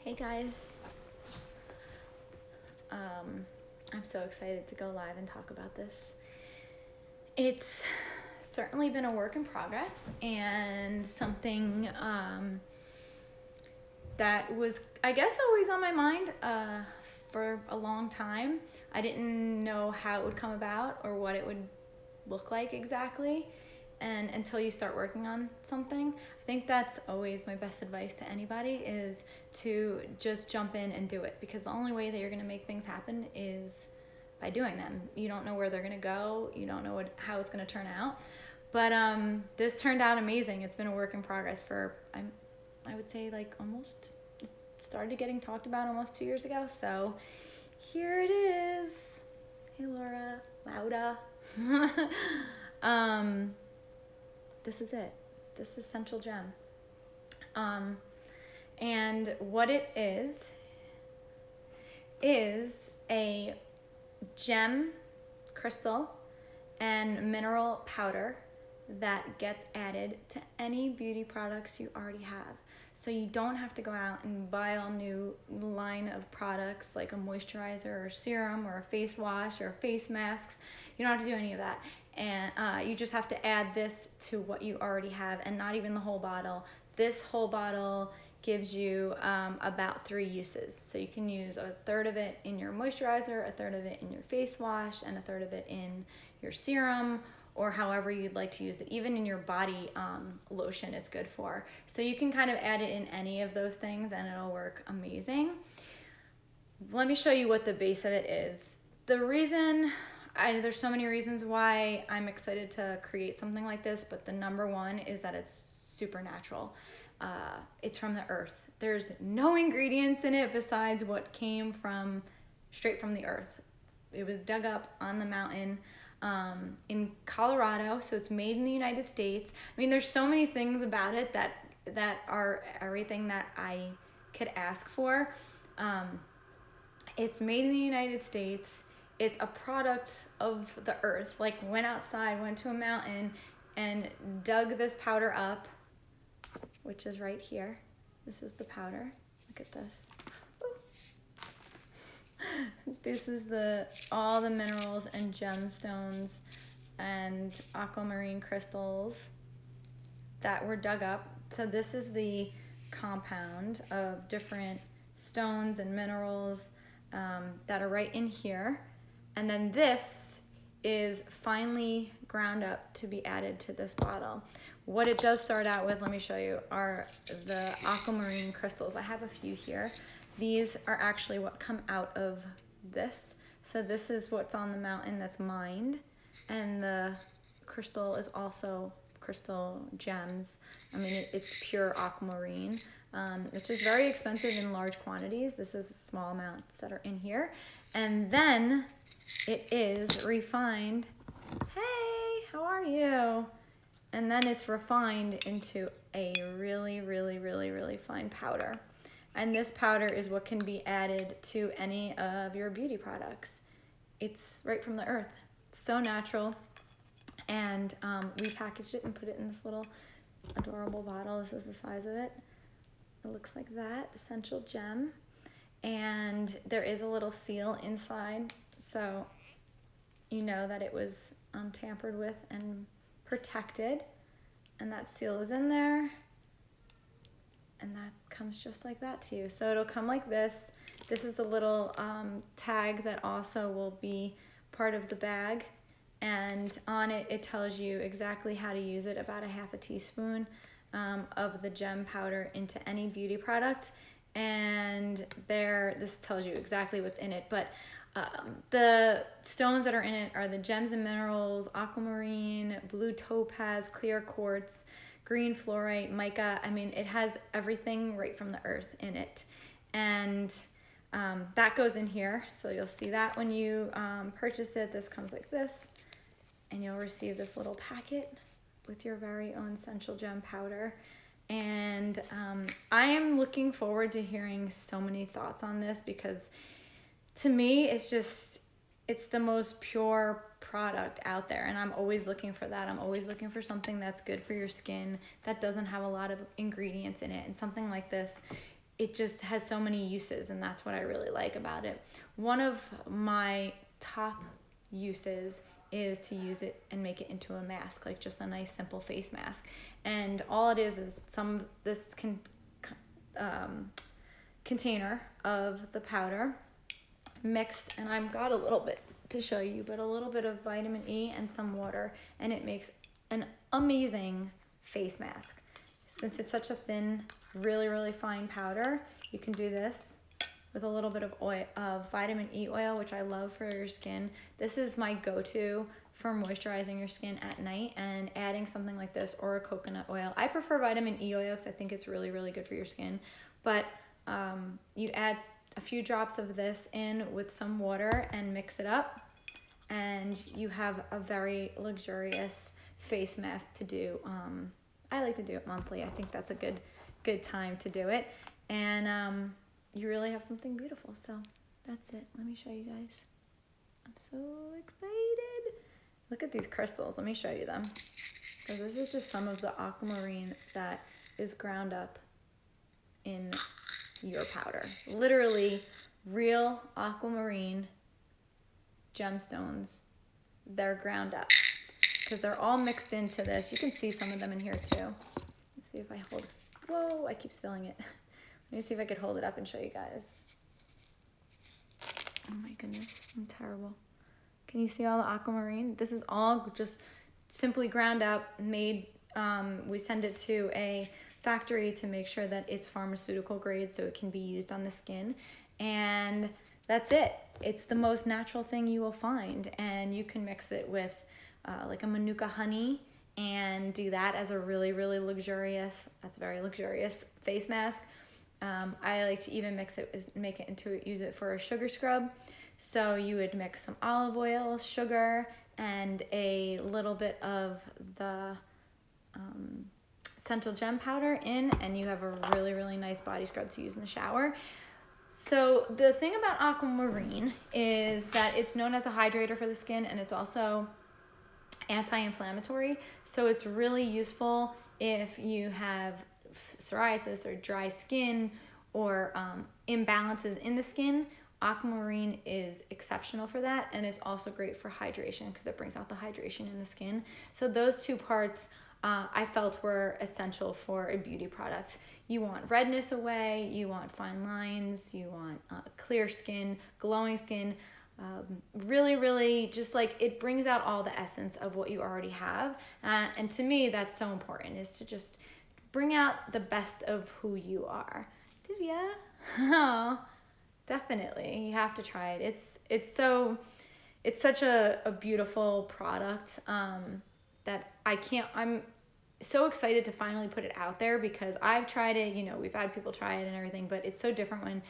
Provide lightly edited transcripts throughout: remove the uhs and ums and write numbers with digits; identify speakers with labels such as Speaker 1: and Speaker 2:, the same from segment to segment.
Speaker 1: Hey guys, I'm so excited to go live and talk about this. It's certainly been a work in progress and something that was, I guess, always on my mind for a long time. I didn't know how it would come about or what it would look like exactly. And until you start working on something, I think that's always my best advice to anybody is to just jump in and do it, because the only way that you're going to make things happen is by doing them. You don't know where they're going to go. You don't know how it's going to turn out. But this turned out amazing. It's been a work in progress for, I would say, like almost, it started getting talked about almost 2 years ago. So here it is. Hey, Laura. Lauda. This is it. This is SentialGem. And what it is a gem crystal and mineral powder that gets added to any beauty products you already have. So you don't have to go out and buy a new line of products like a moisturizer or serum or a face wash or face masks. You don't have to do any of that. And you just have to add this to what you already have, and not even the whole bottle. This whole bottle gives you about 3 uses. So you can use a third of it in your moisturizer, a third of it in your face wash, and a third of it in your serum, or however you'd like to use it. Even in your body lotion it's good for. So you can kind of add it in any of those things and it'll work amazing. Let me show you what the base of it is. The reason, there's so many reasons why I'm excited to create something like this, but the number one is that it's super natural. It's from the earth. There's no ingredients in it besides what came straight from the earth. It was dug up on the mountain in Colorado, so it's made in the United States. I mean, there's so many things about it that are everything that I could ask for. It's made in the United States. It's a product of the earth. Like, went outside, went to a mountain, and dug this powder up, which is right here. This is the powder. Look at this. This is all the minerals and gemstones and aquamarine crystals that were dug up. So this is the compound of different stones and minerals that are right in here. And then this is finely ground up to be added to this bottle. What it does start out with, let me show you, are the aquamarine crystals. I have a few here. These are actually what come out of this. So this is what's on the mountain that's mined. And the crystal is also crystal gems. I mean, it's pure aquamarine, which is very expensive in large quantities. This is small amounts that are in here. And then it is refined. Hey, how are you? And then it's refined into a really, really, really, really fine powder. And this powder is what can be added to any of your beauty products. It's right from the earth. It's so natural. And we packaged it and put it in this little adorable bottle. This is the size of it. It looks like that, SentialGem. And there is a little seal inside, so you know that it was tampered with and protected. And that seal is in there. And that comes just like that to you. So it'll come like this. This is the little tag that also will be part of the bag. And on it, it tells you exactly how to use it, about a half a teaspoon of the gem powder into any beauty product. And this tells you exactly what's in it. But the stones that are in it are the gems and minerals, aquamarine, blue topaz, clear quartz, green fluorite, mica. I mean, it has everything right from the earth in it. And that goes in here. So you'll see that when you purchase it. This comes like this. And you'll receive this little packet with your very own SentialGem powder. And I am looking forward to hearing so many thoughts on this, because to me, it's the most pure product out there, and I'm always looking for that. I'm always looking for something that's good for your skin, that doesn't have a lot of ingredients in it. And something like this, it just has so many uses, and that's what I really like about it. One of my top uses is to use it and make it into a mask, like just a nice simple face mask. And all it is this container of the powder mixed, and I've got a little bit to show you, but a little bit of vitamin E and some water, and it makes an amazing face mask. Since it's such a thin, really, really fine powder, you can do this with a little bit of oil, vitamin E oil, which I love for your skin. This is my go-to for moisturizing your skin at night, and adding something like this or a coconut oil. I prefer vitamin E oil because I think it's really, really good for your skin. But you add a few drops of this in with some water and mix it up, and you have a very luxurious face mask to do. I like to do it monthly. I think that's a good time to do it. And you really have something beautiful. So that's it. Let me show you guys. I'm so excited. Look at these crystals. Let me show you them. So this is just some of the aquamarine that is ground up in your powder. Literally real aquamarine gemstones. They're ground up because they're all mixed into this. You can see some of them in here too. Let's see if I hold. Whoa, I keep spilling it. Let me see if I could hold it up and show you guys. Oh my goodness, I'm terrible. Can you see all the aquamarine? This is all just simply ground up, made. We send it to a factory to make sure that it's pharmaceutical grade so it can be used on the skin. And that's it. It's the most natural thing you will find. And you can mix it with like a Manuka Honey and do that as a really, really luxurious, that's very luxurious face mask. I like to even use it for a sugar scrub. So you would mix some olive oil, sugar, and a little bit of the SentialGem powder in, and you have a really, really nice body scrub to use in the shower. So the thing about aquamarine is that it's known as a hydrator for the skin, and it's also anti-inflammatory. So it's really useful if you have psoriasis or dry skin or imbalances in the skin. Aquamarine is exceptional for that, and it's also great for hydration because it brings out the hydration in the skin. So those two parts I felt were essential for a beauty product. You want redness away, you want fine lines, you want clear skin, glowing skin, really, really just like it brings out all the essence of what you already have. And to me, that's so important, is to just bring out the best of who you are. Divya? Oh, definitely. You have to try it. It's such a beautiful product that I'm so excited to finally put it out there, because I've tried it, we've had people try it and everything, but it's so different when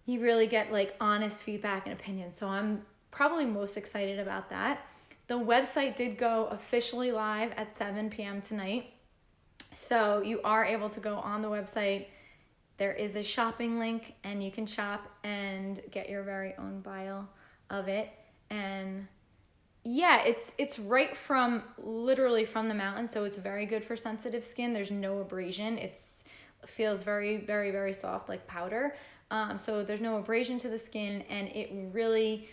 Speaker 1: you really get like honest feedback and opinions. So I'm probably most excited about that. The website did go officially live at 7 p.m. tonight. So you are able to go on the website. There is a shopping link, and you can shop and get your very own vial of it. And yeah, it's right from, literally from the mountain, so it's very good for sensitive skin. There's no abrasion. It feels very, very, very soft, like powder. So there's no abrasion to the skin, and it really,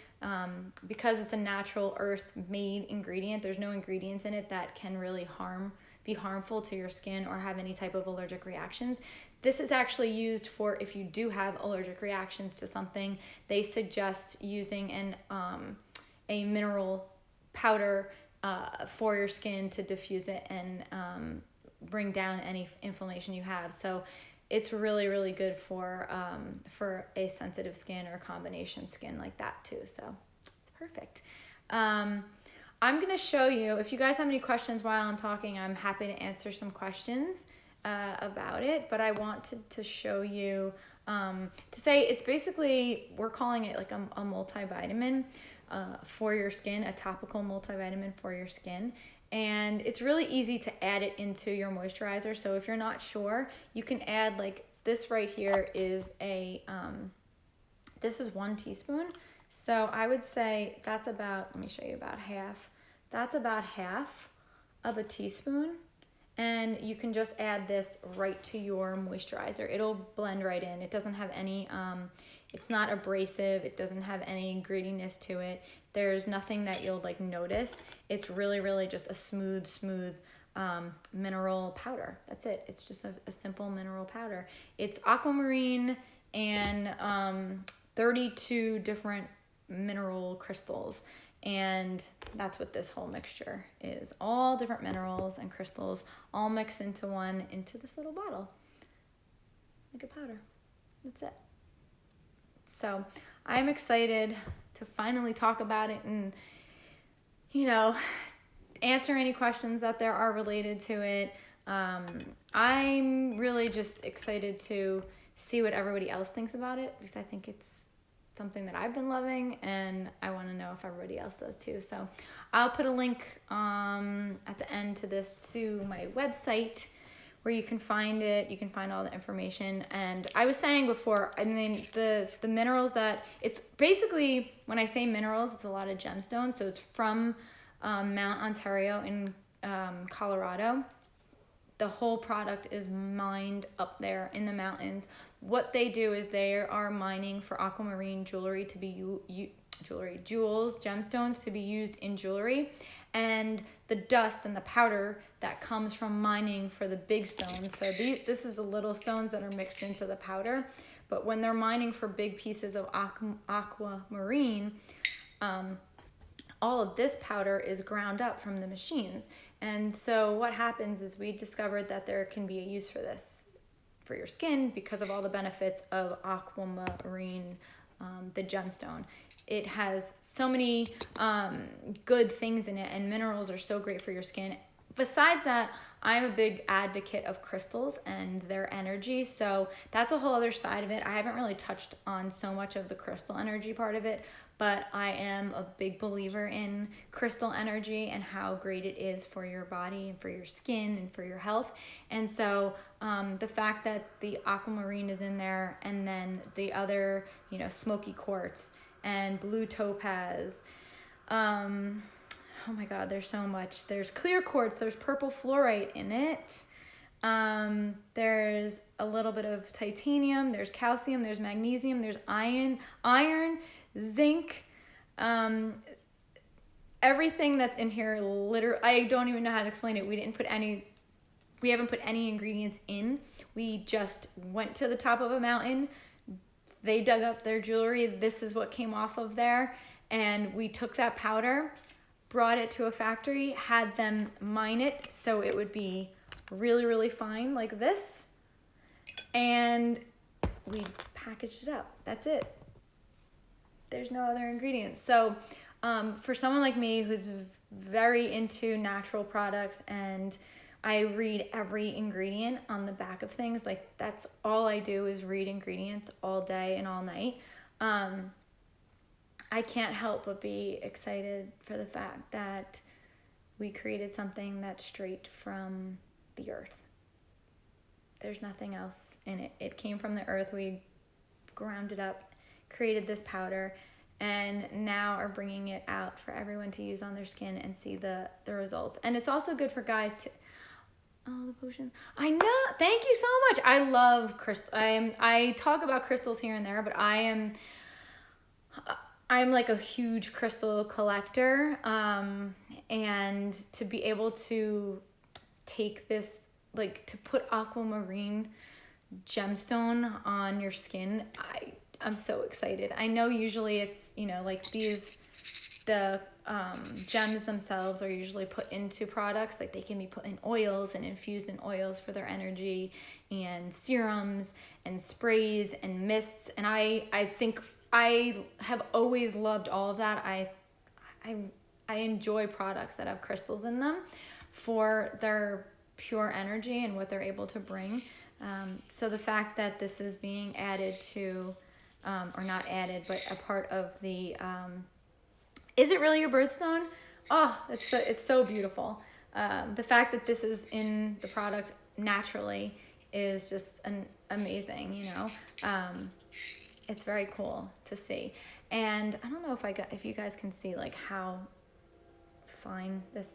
Speaker 1: because it's a natural earth-made ingredient, there's no ingredients in it that can really be harmful to your skin or have any type of allergic reactions. This is actually used for if you do have allergic reactions to something. They suggest using a mineral powder for your skin to diffuse it and bring down any inflammation you have. So it's really, really good for a sensitive skin or combination skin like that too. So it's perfect. I'm going to show you, if you guys have any questions while I'm talking, I'm happy to answer some questions about it, but I want to show you, to say it's basically, we're calling it like a multivitamin for your skin, a topical multivitamin for your skin. And it's really easy to add it into your moisturizer. So if you're not sure, you can add, like, this right here is this is 1 teaspoon. So I would say that's about, let me show you, about half. That's about half of a teaspoon. And you can just add this right to your moisturizer. It'll blend right in. It doesn't have any, it's not abrasive. It doesn't have any grittiness to it. There's nothing that you'll like notice. It's really, really just a smooth mineral powder. That's it. It's just a simple mineral powder. It's aquamarine and 32 different mineral crystals. And that's what this whole mixture is. All different minerals and crystals all mixed into one, into this little bottle. Like a powder. That's it. So I'm excited to finally talk about it and, you know, answer any questions that there are related to it. I'm really just excited to see what everybody else thinks about it, because I think it's something that I've been loving, and I want to know if everybody else does too. So I'll put a link at the end to this to my website where you can find it. You can find all the information. And I was saying before, I mean, the minerals that, it's basically, when I say minerals, it's a lot of gemstones. So it's from Mount Ontario in Colorado. The whole product is mined up there in the mountains. What they do is they are mining for aquamarine jewelry to be jewels, gemstones to be used in jewelry, and the dust and the powder that comes from mining for the big stones. So this is the little stones that are mixed into the powder, but when they're mining for big pieces of aquamarine, all of this powder is ground up from the machines. And so what happens is we discovered that there can be a use for this for your skin because of all the benefits of aquamarine, the gemstone. It has so many good things in it, and minerals are so great for your skin. Besides that, I'm a big advocate of crystals and their energy, so that's a whole other side of it. I haven't really touched on so much of the crystal energy part of it, but I am a big believer in crystal energy and how great it is for your body and for your skin and for your health. And so the fact that the aquamarine is in there, and then the other, you know, smoky quartz and blue topaz, oh my God, there's so much. There's clear quartz, there's purple fluorite in it. There's a little bit of titanium, there's calcium, there's magnesium, there's iron, zinc, everything that's in here, literally, I don't even know how to explain it. We haven't put any ingredients in. We just went to the top of a mountain. They dug up their jewelry. This is what came off of there. And we took that powder, brought it to a factory, had them mine it so it would be really, really fine like this. And we packaged it up. That's it. There's no other ingredients. So for someone like me who's very into natural products, and I read every ingredient on the back of things, like that's all I do is read ingredients all day and all night. I can't help but be excited for the fact that we created something that's straight from the earth. There's nothing else in it. It came from the earth. We ground it up, created this powder, and now are bringing it out for everyone to use on their skin and see the results. And it's also good for guys to, oh, the potion. I know. Thank you so much. I love crystals. I talk about crystals here and there, but I'm like a huge crystal collector. And to be able to take this, like to put aquamarine gemstone on your skin, I'm so excited. I know usually it's, you know, like the gems themselves are usually put into products, like they can be put in oils and infused in oils for their energy, and serums and sprays and mists. And I think I have always loved all of that. I enjoy products that have crystals in them for their pure energy and what they're able to bring. So the fact that this is being added to, or not added, but a part of the, is it really your birthstone? Oh, it's so beautiful. The fact that this is in the product naturally is just amazing, you know. It's very cool to see. And I don't know if you guys can see like how fine this,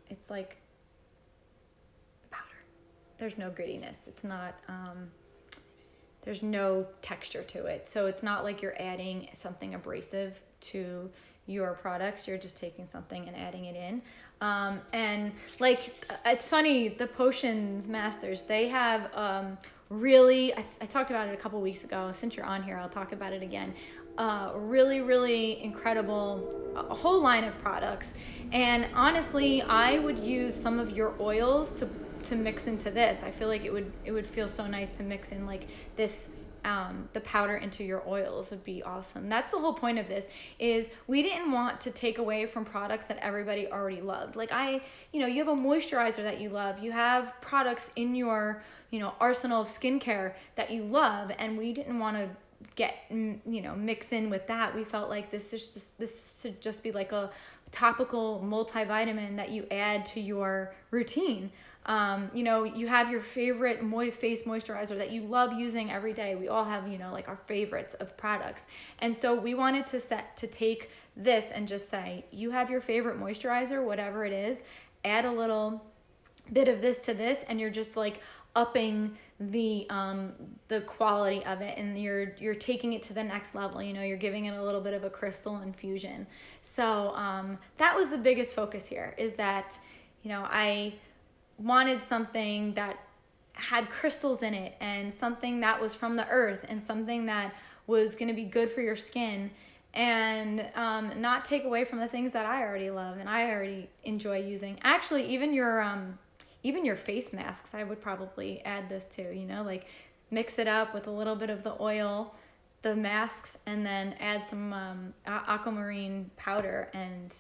Speaker 1: it's like grittiness. It's not, there's no texture to it. So it's not like you're adding something abrasive to your products. You're just taking something and adding it in. And like, it's funny, the Potions Masters, they have really, I talked about it a couple weeks ago. Since you're on here, I'll talk about it again. Really, really incredible, a whole line of products. And honestly, I would use some of your oils to mix into this. I feel like it would feel so nice to mix in like this, the powder into your oils would be awesome. That's the whole point of this, is we didn't want to take away from products that everybody already loved. Like you have a moisturizer that you love. You have products in your, arsenal of skincare that you love, and we didn't want to mix in with that. We felt like this should just be like a topical multivitamin that you add to your routine. You have your favorite face moisturizer that you love using every day. We all have, like our favorites of products. And so we wanted to take this and just say, you have your favorite moisturizer, whatever it is, add a little bit of this to this, and you're just like upping the quality of it, and you're taking it to the next level. You're giving it a little bit of a crystal infusion. So that was the biggest focus here, is that I wanted something that had crystals in it, and something that was from the earth, and something that was going to be good for your skin, and not take away from the things that I already love and I already enjoy using. Actually, even your face masks, I would probably add this to, like mix it up with a little bit of the oil, the masks, and then add some aquamarine powder, and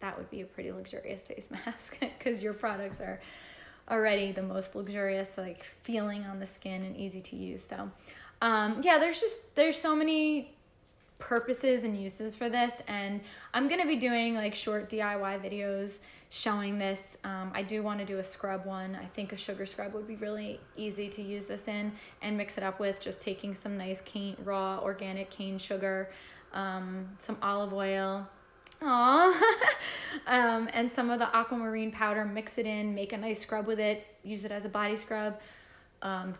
Speaker 1: that would be a pretty luxurious face mask, because your products are already the most luxurious, like feeling on the skin and easy to use. So there's so many purposes and uses for this, and I'm gonna be doing like short DIY videos showing this. I do want to do a scrub one. I think a sugar scrub would be really easy to use this in and mix it up with, just taking some nice raw organic cane sugar, some olive oil, and some of the aquamarine powder, mix it in, make a nice scrub with it, use it as a body scrub,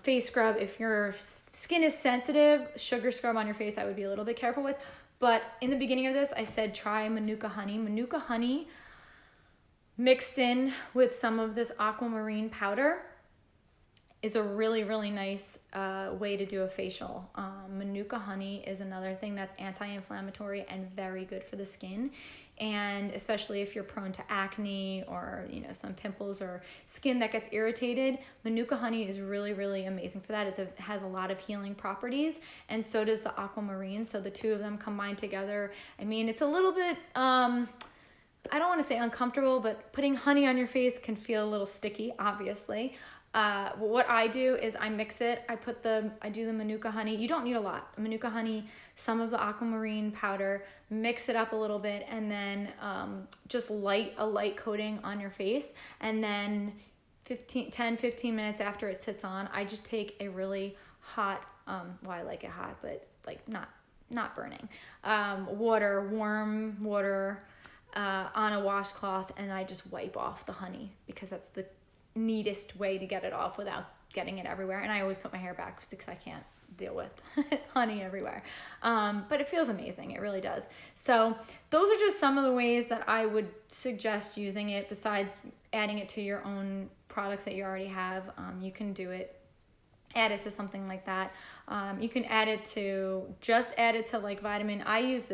Speaker 1: face scrub. If your skin is sensitive, sugar scrub on your face, I would be a little bit careful with. But in the beginning of this, I said try Manuka Honey. Manuka Honey mixed in with some of this aquamarine powder is a really, really nice way to do a facial. Manuka Honey is another thing that's anti-inflammatory and very good for the skin. And especially if you're prone to acne or, some pimples or skin that gets irritated, Manuka Honey is really, really amazing for that. It has a lot of healing properties, and so does the aquamarine. So the two of them combined together, it's a little bit, I don't want to say uncomfortable, but putting honey on your face can feel a little sticky, obviously. What I do is I mix it. I do the Manuka Honey. You don't need a lot. Manuka Honey, some of the aquamarine powder, mix it up a little bit, and then just a light coating on your face. And then 10-15 minutes after it sits on, I just take a really hot, I like it hot, but like not burning, warm water on a washcloth, and I just wipe off the honey, because that's the neatest way to get it off without getting it everywhere. And I always put my hair back because I can't deal with honey everywhere. But it feels amazing. It really does. So those are just some of the ways that I would suggest using it, besides adding it to your own products that you already have. You can add it to something like that. You can add it to like vitamin. I use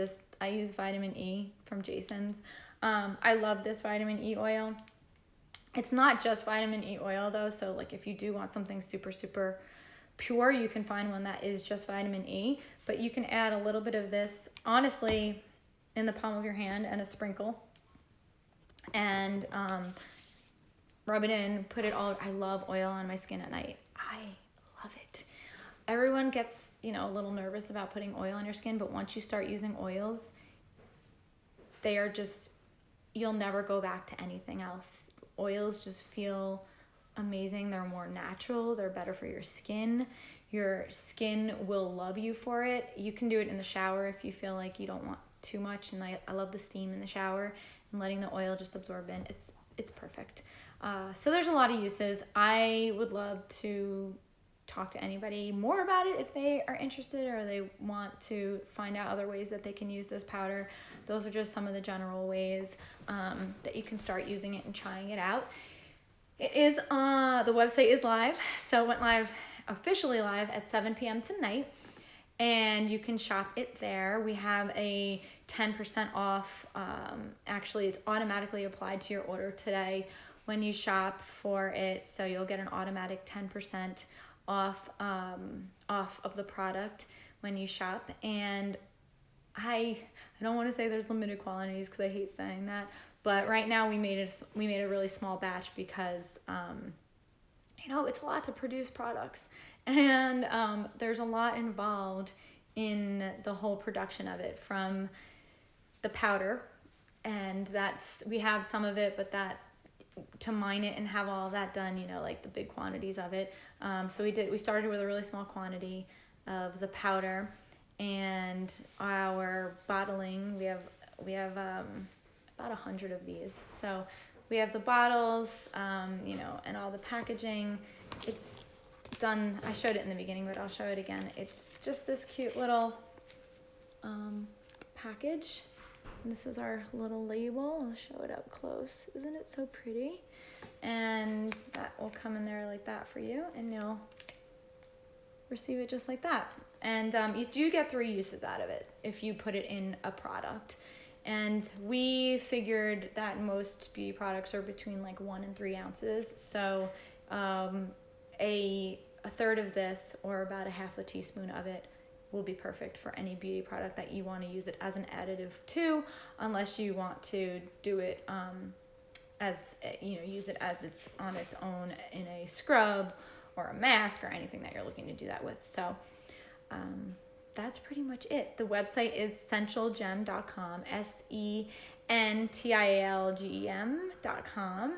Speaker 1: vitamin E from Jason's. I love this vitamin E oil. It's not just vitamin E oil though, so like if you do want something super, super pure, you can find one that is just vitamin E, but you can add a little bit of this, honestly, in the palm of your hand and a sprinkle, and rub it in, put it all. I love oil on my skin at night. I love it. Everyone gets, a little nervous about putting oil on your skin, but once you start using oils, they are just, you'll never go back to anything else. Oils just feel amazing. They're more natural. They're better for your skin. Your skin will love you for it. You can do it in the shower if you feel like you don't want too much. And I love the steam in the shower and letting the oil just absorb in. It's perfect. So there's a lot of uses. I would love to talk to anybody more about it if they are interested or they want to find out other ways that they can use this powder. Those are just some of the general ways that you can start using it and trying it out. It is the website is live, so it went live, officially live at 7 p.m. tonight, and you can shop it there. We have a 10% off. Actually, it's automatically applied to your order today when you shop for it, so you'll get an automatic 10% off of the product when you shop. And I don't want to say there's limited quantities because I hate saying that, but right now we made a really small batch because it's a lot to produce products, and there's a lot involved in the whole production of it, from the powder, and we have some of it, but that to mine it and have all of that done, like the big quantities of it. So we started with a really small quantity of the powder, and our bottling, we have about 100 of these. So we have the bottles, and all the packaging. It's done. I showed it in the beginning, but I'll show it again. It's just this cute little package. And this is our little label. I'll show it up close. Isn't it so pretty? And that will come in there like that for you, and you'll receive it just like that. And you do get 3 uses out of it if you put it in a product. And we figured that most beauty products are between like 1 and 3 ounces. So a third of this, or about a half a teaspoon of it, will be perfect for any beauty product that you want to use it as an additive to, unless you want to do it use it as it's on its own in a scrub or a mask or anything that you're looking to do that with. So that's pretty much it. The website is SentialGem.com, SentialGem.com,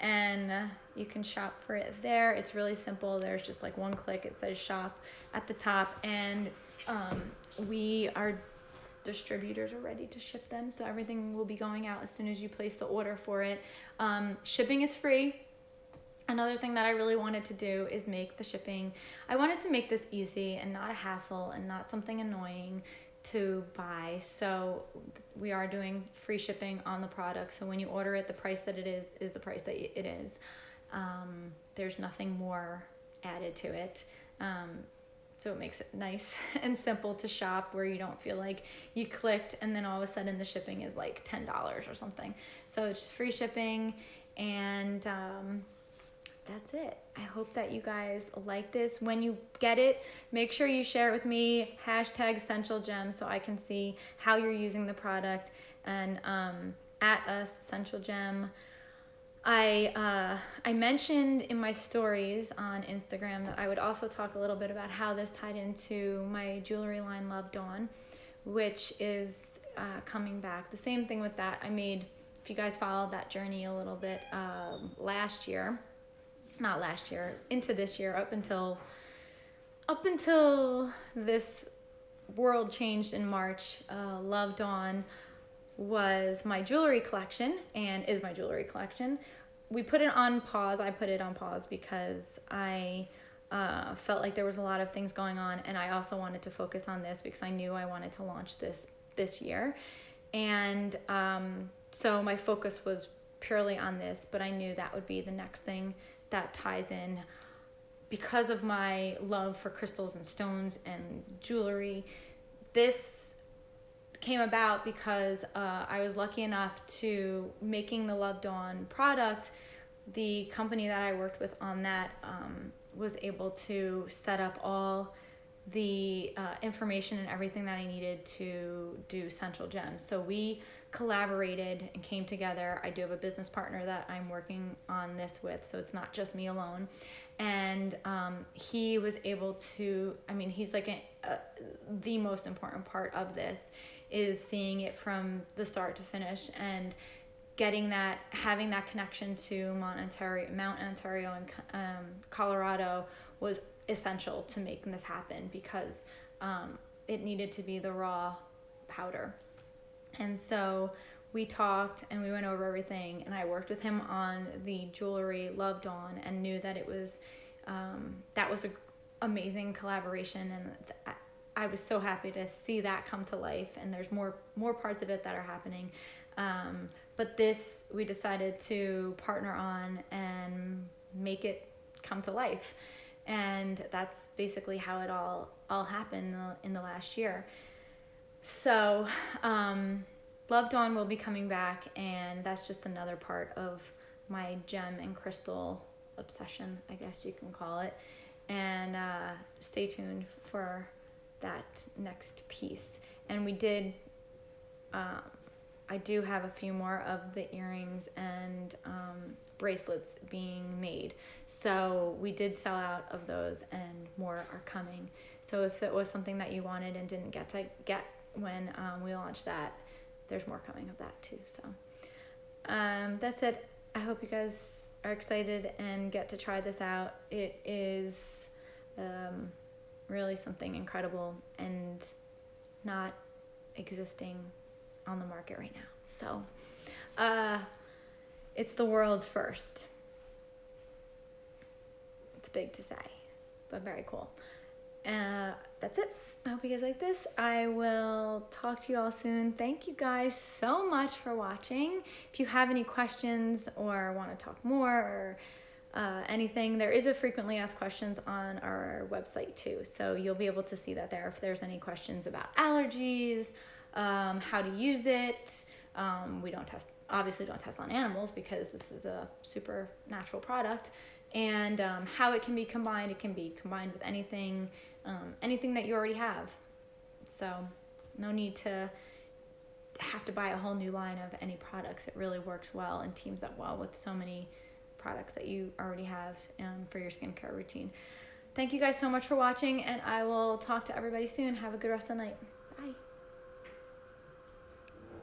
Speaker 1: and you can shop for it there. It's really simple. There's just like one click. It says shop at the top, and our distributors are ready to ship them, so everything will be going out as soon as you place the order for it. Shipping is free. Another thing that I really wanted to do is make the shipping. I wanted to make this easy and not a hassle and not something annoying to buy. So we are doing free shipping on the product. So when you order it, the price that it is the price that it is. There's nothing more added to it. So it makes it nice and simple to shop, where you don't feel like you clicked and then all of a sudden the shipping is like $10 or something. So it's just free shipping, and that's it. I hope that you guys like this. When you get it, make sure you share it with me, #SentialGem, so I can see how you're using the product, and at us, SentialGem. I mentioned in my stories on Instagram that I would also talk a little bit about how this tied into my jewelry line, Love Dawn, which is coming back. The same thing with that. I made, if you guys followed that journey a little bit, into this year, up until this world changed in March. Love Dawn was my jewelry collection and is my jewelry collection. We put it on pause. I put it on pause because I felt like there was a lot of things going on, and I also wanted to focus on this because I knew I wanted to launch this year. And so my focus was purely on this, but I knew that would be the next thing that ties in. Because of my love for crystals and stones and jewelry, this came about because I was lucky enough to making the Love Dawn product. The company that I worked with on that was able to set up all the information and everything that I needed to do SentialGem. So we collaborated and came together. I do have a business partner that I'm working on this with, so it's not just me alone. And he was able to, he's like the most important part of this is seeing it from the start to finish, and having that connection to Mount Ontario and Colorado was essential to making this happen, because it needed to be the raw powder. And so we talked and we went over everything, and I worked with him on the jewelry Love Dawn and knew that it was that was a amazing collaboration, and I was so happy to see that come to life, and there's more parts of it that are happening. But this we decided to partner on and make it come to life, and that's basically how it all happened in the last year. So Love Dawn will be coming back, and that's just another part of my gem and crystal obsession, I guess you can call it. And stay tuned for that next piece. And we did, I do have a few more of the earrings and bracelets being made. So we did sell out of those, and more are coming. So if it was something that you wanted and didn't get to get when we launched that, there's more coming of that too. So that's it. I hope you guys are excited and get to try this out. It is really something incredible and not existing on the market right now. So it's the world's first. It's big to say, but very cool. That's it. I hope you guys like this. I will talk to you all soon. Thank you guys so much for watching. If you have any questions or want to talk more or anything, there is a frequently asked questions on our website too. So you'll be able to see that there if there's any questions about allergies, how to use it. We obviously don't test on animals because this is a super natural product. And how it can be combined. It can be combined with anything that you already have. So no need to have to buy a whole new line of any products. It really works well and teams up well with so many products that you already have for your skincare routine. Thank you guys so much for watching, and I will talk to everybody soon. Have a good rest of the night.